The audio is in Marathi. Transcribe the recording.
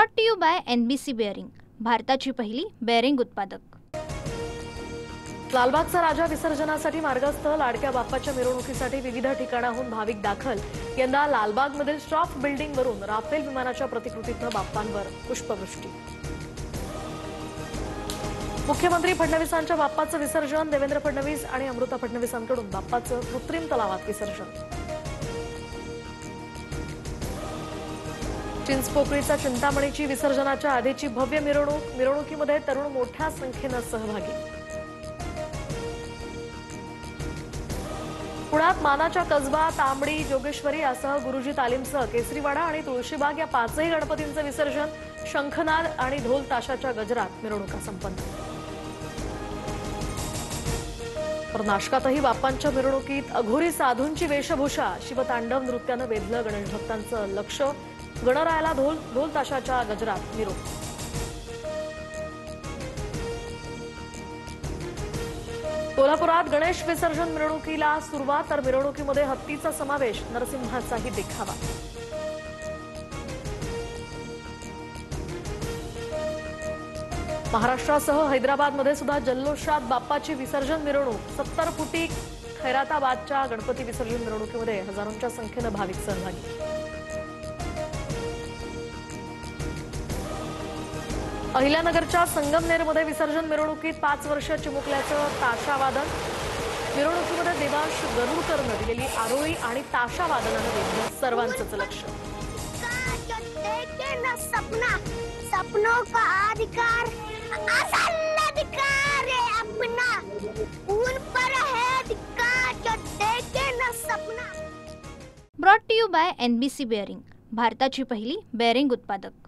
Brought to you by NBC bearing, भारताची पहिली बेअरिंग उत्पादक। लालबागचा राजा विसर्जनासाठी मार्गस्थ, लाडक्या बाप्पाच्या मिरवणुकीसाठी विविध ठिकाणाहून भाविक दाखल। यंदा लालबागमधील स्टॉफ बिल्डिंगवरून राफेल विमानाच्या प्रतिकृतीतनं बाप्पांवर पुष्पवृष्टी। मुख्यमंत्री फडणवीसांच्या बाप्पाचं विसर्जन, देवेंद्र फडणवीस आणि अमृता फडणवीसांकडून बाप्पाचं कृत्रिम तलावात विसर्जन। चिंचपोकळीचा चिंतामणीची विसर्जनाच्या आधीची भव्य मिरवणुकीमध्ये तरुण मोठ्या संख्येनं सहभागी। पुण्यात मानाच्या कसबा, तांबडी, जोगेश्वरी यासह गुरुजी तालीमसह केसरीवाडा आणि तुळशीबाग या पाचही गणपतींचं विसर्जन, शंखनाद आणि ढोल ताशाच्या गजरात मिरवणुका संपन्न। तर नाशकातही बाप्पांच्या मिरवणुकीत अघोरी साधूंची वेशभूषा, शिवतांडव नृत्यानं वेधलं गणेश भक्तांचं लक्ष, गणरायाला ढोल ताशाच्या गजरात निरोप। कोल्हापुरात गणेश विसर्जन मिरवणुकीला सुरुवात, तर मिरवणुकीमध्ये हत्तीचा समावेश, नरसिंहाचाही देखावा। महाराष्ट्रासह हैदराबादमध्ये सुद्धा जल्लोषात बाप्पाची विसर्जन मिरवणूक। 70 फुटी खैराताबादच्या गणपती विसर्जन मिरवणुकीमध्ये हजारोंच्या संख्येनं भाविक सहभागी। अहिल्यानगरच्या संगमनेरमध्ये विसर्जन मिरवणुकीत 5 वर्षीय चिमुकल्याचं ताशावादन। मिरवणुकीमध्ये देवांश गरुडकरनं दिलेली आरोळी आणि ताशावादनानं वेधलं सर्वांचंच लक्ष। Brought to you by NBC bearing, भारताची पहिली बेअरिंग उत्पादक।